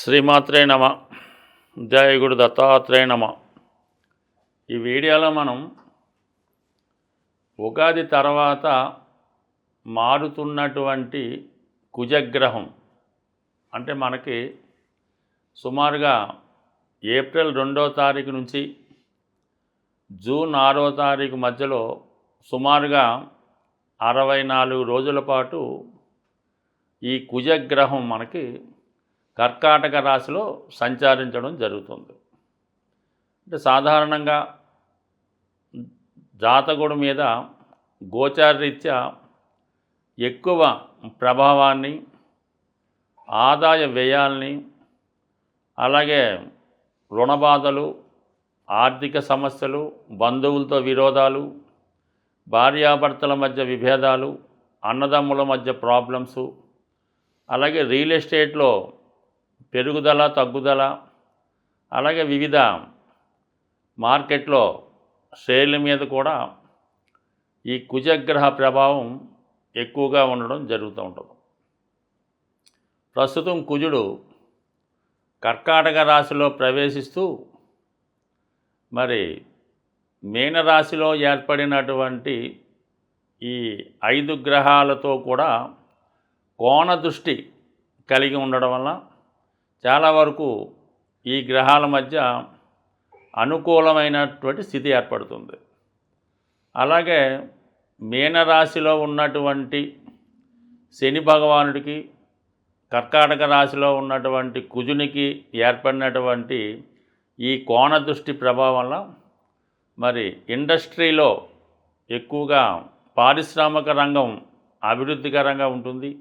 శ్రీమాత్రే నమ. జయ గురు దత్తాత్రేయ నమ. ఈ వీడియోలో మనం ఉగాది తర్వాత మారుతున్నటువంటి కుజగ్రహం అంటే మనకి సుమారుగా ఏప్రిల్ 2వ తారీఖు నుంచి జూన్ 6వ తారీఖు మధ్యలో సుమారుగా 64 రోజుల పాటు ఈ కుజగ్రహం మనకి కర్కాటక రాశిలో సంచరించడం జరుగుతుంది. అంటే సాధారణంగా జాతకుడి మీద గోచారరీత్యా ఎక్కువ ప్రభావాన్ని, ఆదాయ వ్యయాల్ని, అలాగే రుణబాధలు, ఆర్థిక సమస్యలు, బంధువులతో విరోధాలు, భార్యాభర్తల మధ్య విభేదాలు, అన్నదమ్ముల మధ్య ప్రాబ్లమ్సు, అలాగే రియల్ ఎస్టేట్లో పెరుగుదల తగ్గుదల, అలాగే వివిధ మార్కెట్లో షేర్ల మీద కూడా ఈ కుజగ్రహ ప్రభావం ఎక్కువగా ఉండడం జరుగుతూ ఉంటుంది. ప్రస్తుతం కుజుడు కర్కాటక రాశిలో ప్రవేశిస్తూ మరి మీనరాశిలో ఏర్పడినటువంటి ఈ 5 గ్రహాలతో కూడా కోణ దృష్టి కలిగి ఉండడం వల్ల చాలా వరకు ఈ గ్రహాల మధ్య అనుకూలమైనటువంటి స్థితి ఏర్పడుతుంది. అలాగే మీనరాశిలో ఉన్నటువంటి శని భగవానుడికి, కర్కాటక రాశిలో ఉన్నటువంటి కుజునికి ఏర్పడినటువంటి ఈ కోణ దృష్టి ప్రభావం వల్ల మరి ఇండస్ట్రీలో ఎక్కువగా పారిశ్రామిక రంగం అభివృద్ధికరంగా ఉంటుంది.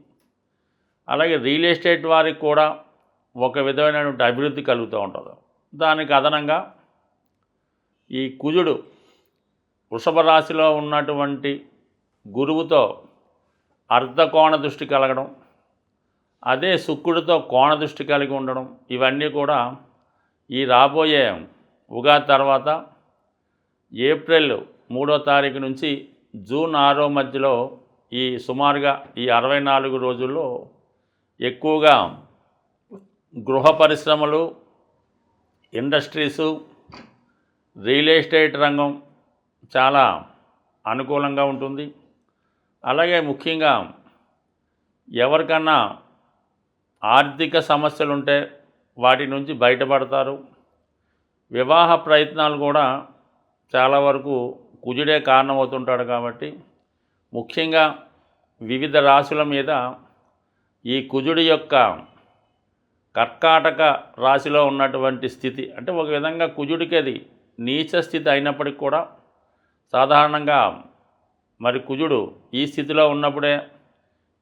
అలాగే రియల్ ఎస్టేట్ వారికి కూడా ఒక విధమైనటువంటి అభివృద్ధి కలుగుతూ ఉంటుంది. దానికి అదనంగా ఈ కుజుడు వృషభ రాశిలో ఉన్నటువంటి గురువుతో అర్ధకోణ దృష్టి కలగడం, అదే శుక్రుడితో కోణ దృష్టి కలిగి ఉండడం, ఇవన్నీ కూడా ఈ రాబోయే ఉగాది తర్వాత ఏప్రిల్ 3వ తారీఖు నుంచి జూన్ 6వ మధ్యలో ఈ సుమారుగా ఈ 64 రోజుల్లో ఎక్కువగా గృహ పరిశ్రమలు, ఇండస్ట్రీసు, రియల్ ఎస్టేట్ రంగం చాలా అనుకూలంగా ఉంటుంది. అలాగే ముఖ్యంగా ఎవరికన్నా ఆర్థిక సమస్యలు ఉంటే వాటి నుంచి బయటపడతారు. వివాహ ప్రయత్నాలు కూడా చాలా వరకు కుజుడే కారణమవుతుంటాడు కాబట్టి ముఖ్యంగా వివిధ రాశుల మీద ఈ కుజుడి యొక్క కర్కాటక రాశిలో ఉన్నటువంటి స్థితి అంటే ఒక విధంగా కుజుడికి అది నీచ స్థితి అయినప్పటికీ కూడా సాధారణంగా మరి కుజుడు ఈ స్థితిలో ఉన్నప్పుడే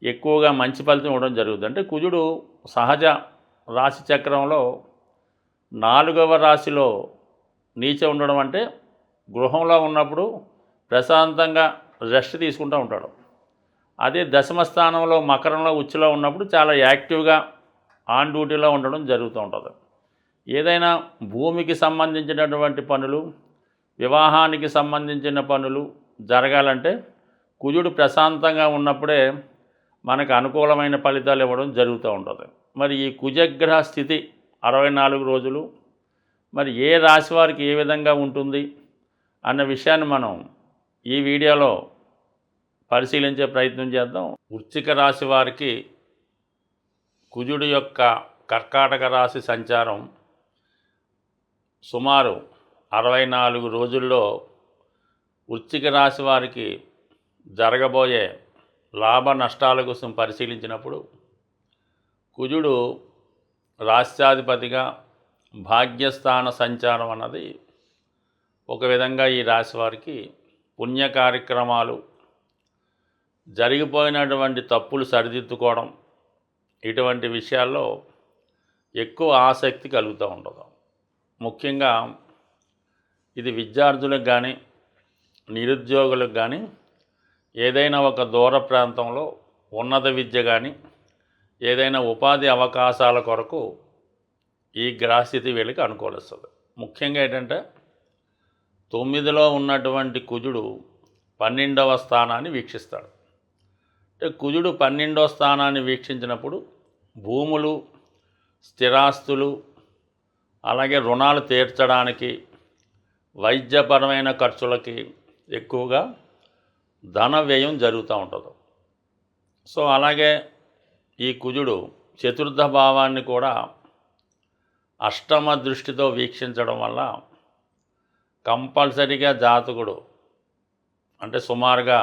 ఎక్కువగా మంచి ఫలితం ఇవ్వడం జరుగుతుంది. అంటే కుజుడు సహజ రాశి చక్రంలో 4వ రాశిలో నీచ ఉండడం అంటే గృహంలో ఉన్నప్పుడు ప్రశాంతంగా రెస్ట్ తీసుకుంటూ ఉంటాడు. అదే దశమ స్థానంలో మకరంలో ఉచ్చులో ఉన్నప్పుడు చాలా యాక్టివ్గా ఆన్ డ్యూటీలో ఉండడం జరుగుతూ ఉంటుంది. ఏదైనా భూమికి సంబంధించినటువంటి పనులు, వివాహానికి సంబంధించిన పనులు జరగాలంటే కుజుడు ప్రశాంతంగా ఉన్నప్పుడే మనకు అనుకూలమైన ఫలితాలు ఇవ్వడం జరుగుతూ ఉంటుంది. మరి ఈ కుజగ్రహ స్థితి 64 రోజులు మరి ఏ రాశి వారికి ఏ విధంగా ఉంటుంది అన్న విషయాన్ని మనం ఈ వీడియోలో పరిశీలించే ప్రయత్నం చేద్దాం. వృశ్చిక రాశి వారికి కుజుడు యొక్క కర్కాటక రాశి సంచారం సుమారు 64 రోజుల్లో వృశ్చిక రాశి వారికి జరగబోయే లాభ నష్టాల కోసం పరిశీలించినప్పుడు కుజుడు రాష్ట్రాధిపతిగా భాగ్యస్థాన సంచారం అన్నది ఒక విధంగా ఈ రాశి వారికి పుణ్య కార్యక్రమాలు, జరిగిపోయినటువంటి తప్పులు సరిదిద్దుకోవడం, ఇటువంటి విషయాల్లో ఎక్కువ ఆసక్తి కలుగుతూ ఉంటుంది. ముఖ్యంగా ఇది విద్యార్థులకు కానీ నిరుద్యోగులకు కానీ ఏదైనా ఒక దూర ప్రాంతంలో ఉన్నత విద్య కానీ ఏదైనా ఉపాధి అవకాశాల కొరకు ఈ గ్రహస్థితి వీళ్ళకి అనుకూలిస్తుంది. ముఖ్యంగా ఏంటంటే 9లో ఉన్నటువంటి కుజుడు 12వ స్థానాన్ని వీక్షిస్తాడు. అంటే కుజుడు 12వ స్థానాన్ని వీక్షించినప్పుడు భూములు, స్థిరాస్తులు, అలాగే రుణాలు తీర్చడానికి, వైద్యపరమైన ఖర్చులకి ఎక్కువగా ధన వ్యయం జరుగుతూ ఉంటుంది. సో అలాగే ఈ కుజుడు చతుర్థ భావాన్ని కూడా అష్టమ దృష్టితో వీక్షించడం వల్ల కంపల్సరీగా జాతకుడు అంటే సుమారుగా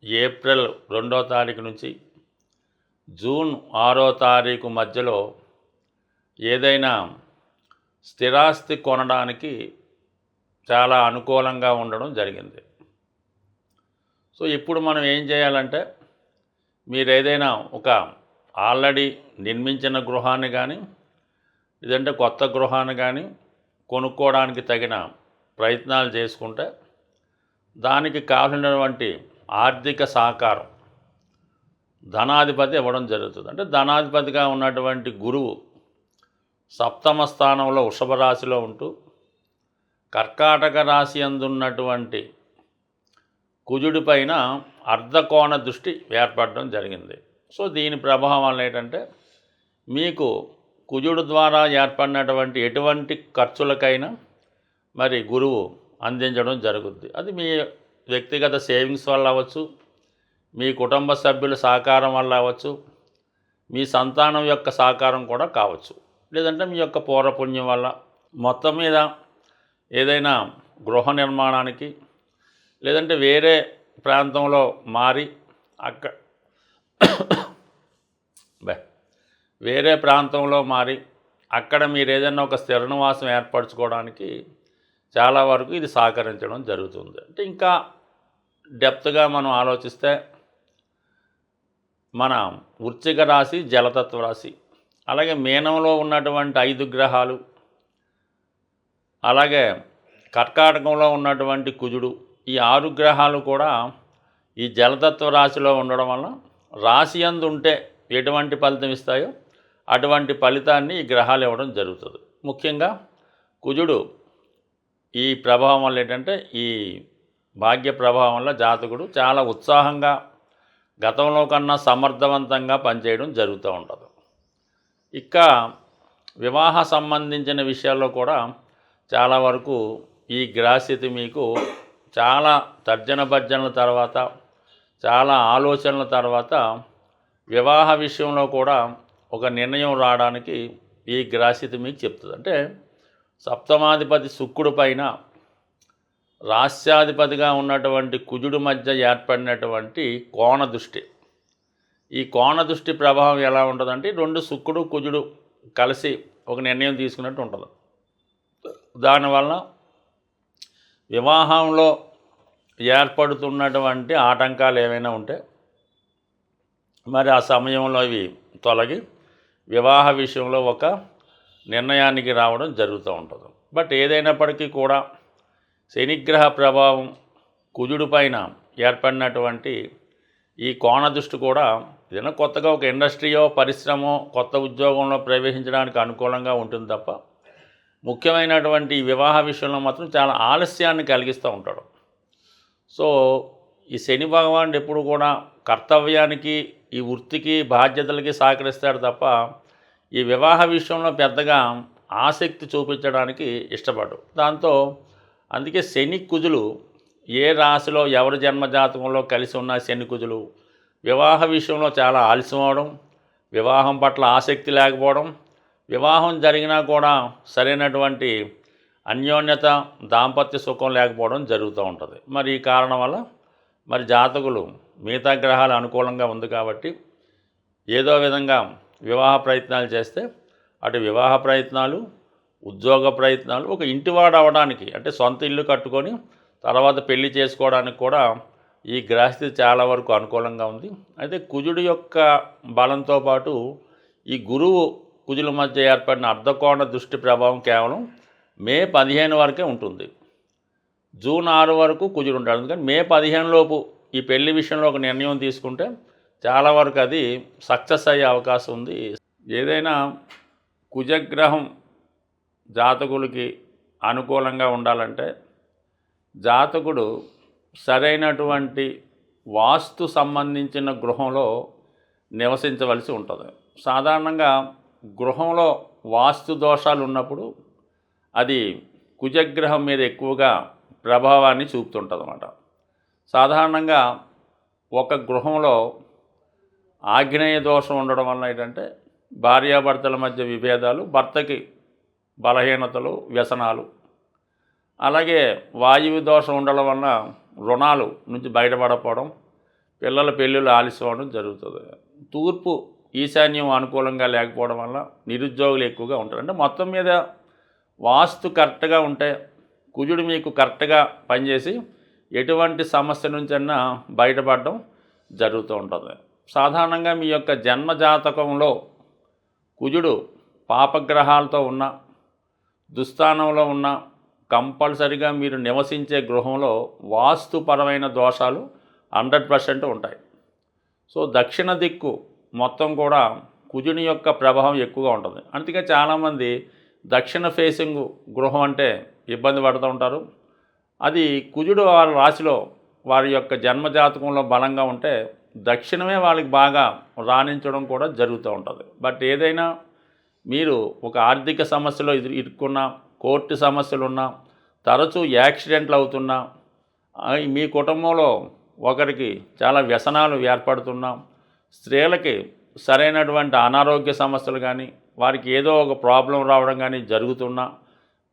ఏప్రిల్ 2వ తారీఖు నుంచి జూన్ 6వ తారీఖు మధ్యలో ఏదైనా స్థిరాస్తి కొనడానికి చాలా అనుకూలంగా ఉండడం జరిగింది. సో ఇప్పుడు మనం ఏం చేయాలంటే, మీరు ఏదైనా ఒక ఆల్రెడీ నిర్మించిన గృహాన్ని కానీ లేదంటే కొత్త గృహాన్ని కానీ కొనుక్కోవడానికి తగిన ప్రయత్నాలు చేసుకుంటే దానికి కావాల్సినటువంటి ఆర్థిక సహకారం ధనాధిపతి ఇవ్వడం జరుగుతుంది. అంటే ధనాధిపతిగా ఉన్నటువంటి గురువు సప్తమ స్థానంలో వృషభ రాశిలో ఉంటూ కర్కాటక రాశి అందున్నటువంటి కుజుడి పైన అర్ధకోణ దృష్టి ఏర్పడడం జరిగింది. సో దీని ప్రభావం వల్ల ఏంటంటే, మీకు కుజుడు ద్వారా ఏర్పడినటువంటి ఎటువంటి ఖర్చులకైనా మరి గురువు అందించడం జరుగుద్ది. అది మీ వ్యక్తిగత సేవింగ్స్ వల్ల అవ్వచ్చు, మీ కుటుంబ సభ్యుల సహకారం వల్ల అవ్వచ్చు, మీ సంతానం యొక్క సహకారం కూడా కావచ్చు, లేదంటే మీ యొక్క పూర్వపుణ్యం వల్ల. మొత్తం మీద ఏదైనా గృహ నిర్మాణానికి లేదంటే వేరే ప్రాంతంలో మారి వేరే ప్రాంతంలో మారి అక్కడ మీరు ఏదైనా ఒక స్థిర నివాసం ఏర్పరచుకోవడానికి చాలా వరకు ఇది సహకరించడం జరుగుతుంది. అంటే ఇంకా డెప్త్గా మనం ఆలోచిస్తే మన వృశ్చిక రాశి జలతత్వ రాశి, అలాగే మీనంలో ఉన్నటువంటి 5 గ్రహాలు, అలాగే కర్కాటకంలో ఉన్నటువంటి కుజుడు, ఈ 6 గ్రహాలు కూడా ఈ జలతత్వ రాశిలో ఉండడం వల్ల రాశి యందు ఉంటే ఎటువంటి ఫలితం ఇస్తాయో అటువంటి ఫలితాన్ని ఈ గ్రహాలు ఇవ్వడం జరుగుతుంది. ముఖ్యంగా కుజుడు ఈ ప్రభావం వల్ల ఏంటంటే, ఈ భాగ్య ప్రభావం వల్ల జాతకుడు చాలా ఉత్సాహంగా గతంలో కన్నా సమర్థవంతంగా పనిచేయడం జరుగుతూ ఉంటుంది. ఇక వివాహ సంబంధించిన విషయాల్లో కూడా చాలా వరకు ఈ గ్రహస్థితి మీకు చాలా తర్జన భర్జనల తర్వాత, చాలా ఆలోచనల తర్వాత వివాహ విషయంలో కూడా ఒక నిర్ణయం రావడానికి ఈ గ్రహస్థితి మీకు చెప్తుంది. అంటే సప్తమాధిపతి శుక్రుడి పైన రాస్యాధిపతిగా ఉన్నటువంటి కుజుడి మధ్య ఏర్పడినటువంటి కోణ దృష్టి, ఈ కోణ దృష్టి ప్రభావం ఎలా ఉంటుందంటే, 2 శుక్రుడు కుజుడు కలిసి ఒక నిర్ణయం తీసుకున్నట్టు ఉంటుంది. దానివల్ల వివాహంలో ఏర్పడుతున్నటువంటి ఆటంకాలు ఏమైనా ఉంటే మరి ఆ సమయంలో ఇవి తొలగి వివాహ విషయంలో ఒక నిర్ణయానికి రావడం జరుగుతూ ఉంటుంది. బట్ ఏదైనప్పటికీ కూడా శనిగ్రహ ప్రభావం కుజుడి పైన ఏర్పడినటువంటి ఈ కోణ దృష్టి కూడా ఏదైనా కొత్తగా ఒక ఇండస్ట్రీయో పరిశ్రమో కొత్త ఉద్యోగంలో ప్రవేశించడానికి అనుకూలంగా ఉంటుంది తప్ప, ముఖ్యమైనటువంటి ఈ వివాహ విషయంలో మాత్రం చాలా ఆలస్యాన్ని కలిగిస్తూ ఉంటాడు. సో ఈ శని భగవానుడు ఎప్పుడు కూడా కర్తవ్యానికి, ఈ వృత్తికి, బాధ్యతలకి సహకరిస్తాడు తప్ప ఈ వివాహ విషయంలో పెద్దగా ఆసక్తి చూపించడానికి ఇష్టపడు. దాంతో అందుకే శని కుజులు ఏ రాశిలో ఎవరి జన్మజాతకంలో కలిసి ఉన్న శని కుజులు వివాహ విషయంలో చాలా ఆలస్యం అవడం, వివాహం పట్ల ఆసక్తి లేకపోవడం, వివాహం జరిగినా కూడా సరైనటువంటి అన్యోన్యత, దాంపత్య సుఖం లేకపోవడం జరుగుతూ ఉంటుంది. మరి ఈ కారణం వల్ల మరి జాతకులు మిగతా గ్రహాలు అనుకూలంగా ఉంది కాబట్టి ఏదో విధంగా వివాహ ప్రయత్నాలు చేస్తే అటు వివాహ ప్రయత్నాలు, ఉద్యోగ ప్రయత్నాలు, ఒక ఇంటివాడు అవ్వడానికి అంటే సొంత ఇల్లు కట్టుకొని తర్వాత పెళ్లి చేసుకోవడానికి కూడా ఈ గ్రహస్థితి చాలా వరకు అనుకూలంగా ఉంది. అయితే కుజుడి యొక్క బలంతో పాటు ఈ గురువు కుజుల మధ్య ఏర్పడిన అర్ధకోణ దృష్టి ప్రభావం కేవలం మే 15 వరకే ఉంటుంది. జూన్ 6 వరకు కుజుడు ఉంటాడు. అందుకని మే 15 లోపు ఈ పెళ్లి విషయంలో ఒక నిర్ణయం తీసుకుంటే చాలా వరకు అది సక్సెస్ అయ్యే అవకాశం ఉంది. ఏదైనా కుజగ్రహం జాతకులకి అనుకూలంగా ఉండాలంటే జాతకుడు సరైనటువంటి వాస్తు సంబంధించిన గృహంలో నివసించవలసి ఉంటుంది. సాధారణంగా గృహంలో వాస్తు దోషాలు ఉన్నప్పుడు అది కుజగ్రహం మీద ఎక్కువగా ప్రభావాన్ని చూపుతుంటుంది అన్నమాట. సాధారణంగా ఒక గృహంలో ఆగ్నేయ దోషం ఉండడం వల్ల ఏంటంటే భార్యాభర్తల మధ్య విభేదాలు, భర్తకి బలహీనతలు, వ్యసనాలు, అలాగే వాయువు దోషం ఉండడం వల్ల రుణాలు నుంచి బయటపడకపోవడం, పిల్లల పెళ్ళిళ్ళు ఆలస్యం అవడం జరుగుతుంది. తూర్పు ఈశాన్యం అనుకూలంగా లేకపోవడం వల్ల నిరుద్యోగులు ఎక్కువగా ఉంటారు. అంటే మొత్తం మీద వాస్తు కరెక్ట్గా ఉంటే కుజుడు మీకు కరెక్ట్గా పనిచేసి ఎటువంటి సమస్య నుంచైనా బయటపడడం జరుగుతూ ఉంటుంది. సాధారణంగా మీ యొక్క జన్మజాతకంలో కుజుడు పాపగ్రహాలతో ఉన్న, దుస్థానంలో ఉన్న కంపల్సరిగా మీరు నివసించే గృహంలో వాస్తుపరమైన దోషాలు 100% ఉంటాయి. సో దక్షిణ దిక్కు మొత్తం కూడా కుజుని యొక్క ప్రభావం ఎక్కువగా ఉంటుంది. అందుకే చాలామంది దక్షిణ ఫేసింగ్ గృహం అంటే ఇబ్బంది పడుతూ ఉంటారు. అది కుజుడు వారి రాశిలో వారి యొక్క జన్మజాతకంలో బలంగా ఉంటే దక్షిణమే వాళ్ళకి బాగా రాణించడం కూడా జరుగుతూ ఉంటుంది. బట్ ఏదైనా మీరు ఒక ఆర్థిక సమస్యలో ఇరుక్కున్నా, కోర్టు సమస్యలున్నా, తరచూ యాక్సిడెంట్లు అవుతున్నా, మీ కుటుంబంలో ఒకరికి చాలా వ్యసనాలు ఏర్పడుతున్నా, స్త్రీలకి సరైనటువంటి అనారోగ్య సమస్యలు కానీ, వారికి ఏదో ఒక ప్రాబ్లం రావడం కానీ జరుగుతున్నా,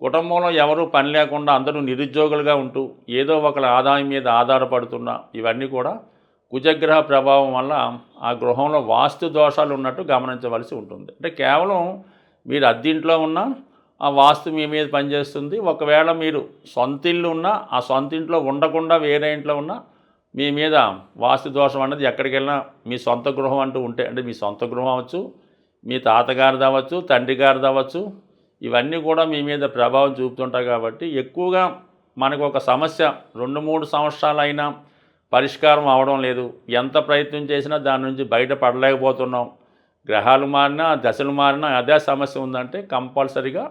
కుటుంబంలో ఎవరూ పని లేకుండా అందరూ నిరుద్యోగులుగా ఉంటూ ఏదో ఒకళ్ళ ఆదాయం మీద ఆధారపడుతున్నా, ఇవన్నీ కూడా కుజగ్రహ ప్రభావం వల్ల ఆ గృహంలో వాస్తు దోషాలు ఉన్నట్టు గమనించవలసి ఉంటుంది. అంటే కేవలం మీరు అద్దింట్లో ఉన్నా ఆ వాస్తు మీ మీద పనిచేస్తుంది. ఒకవేళ మీరు సొంత ఇల్లు ఉన్నా, ఆ సొంత ఇంట్లో ఉండకుండా వేరే ఇంట్లో ఉన్నా మీ మీద వాస్తు దోషం అన్నది ఎక్కడికి వెళ్ళినా మీ సొంత గృహం అంటూ ఉంటే, అంటే మీ సొంత గృహం అవ్వచ్చు, మీ తాతగారిది అవ్వచ్చు, తండ్రి గారిది అవ్వచ్చు, ఇవన్నీ కూడా మీ మీద ప్రభావం చూపుతుంటాయి. కాబట్టి ఎక్కువగా మనకు ఒక సమస్య 2-3 సంవత్సరాలైనా పరిష్కారం అవడం లేదు. ఎంత ప్రయత్నం చేసినా దాని నుంచి బయటపడలేకపోతున్నాం. గ్రహాలు మారినా, దశలు మారినా అదే సమస్య ఉందంటే కంపల్సరిగా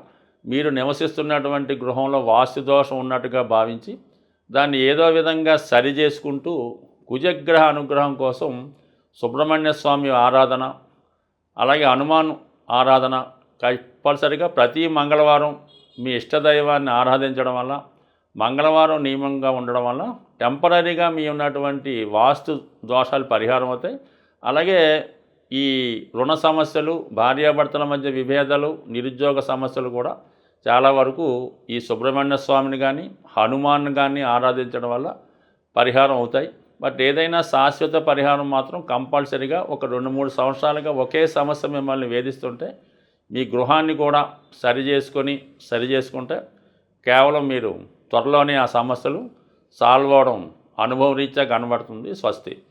మీరు నివసిస్తున్నటువంటి గృహంలో వాస్తు దోషం ఉన్నట్టుగా భావించి దాన్ని ఏదో విధంగా సరి చేసుకుంటూ కుజగ్రహ అనుగ్రహం కోసం సుబ్రహ్మణ్య స్వామి ఆరాధన, అలాగే హనుమాన్ ఆరాధన కంపల్సరిగా ప్రతి మంగళవారం మీ ఇష్టదైవాన్ని ఆరాధించడం వల్ల, మంగళవారం నియమంగా ఉండడం వల్ల టెంపరీగా మీ ఉన్నటువంటి వాస్తు దోషాలు పరిహారం అవుతాయి. అలాగే ఈ రుణ సమస్యలు, భార్యాభర్తల మధ్య విభేదాలు, నిరుద్యోగ సమస్యలు కూడా చాలా వరకు ఈ సుబ్రహ్మణ్య స్వామిని కానీ, హనుమాన్ కానీ ఆరాధించడం వల్ల పరిహారం అవుతాయి. బట్ ఏదైనా శాశ్వత పరిహారం మాత్రం కంపల్సరీగా ఒక 2-3 సంవత్సరాలుగా ఒకే సమస్య మిమ్మల్ని వేధిస్తుంటే మీ గృహాన్ని కూడా సరి చేసుకుంటే కేవలం మీరు త్వరలోనే ఆ సమస్యలు సాల్వ్ అవడం అనుభవరీత్యా కనబడుతుంది. స్వస్తి.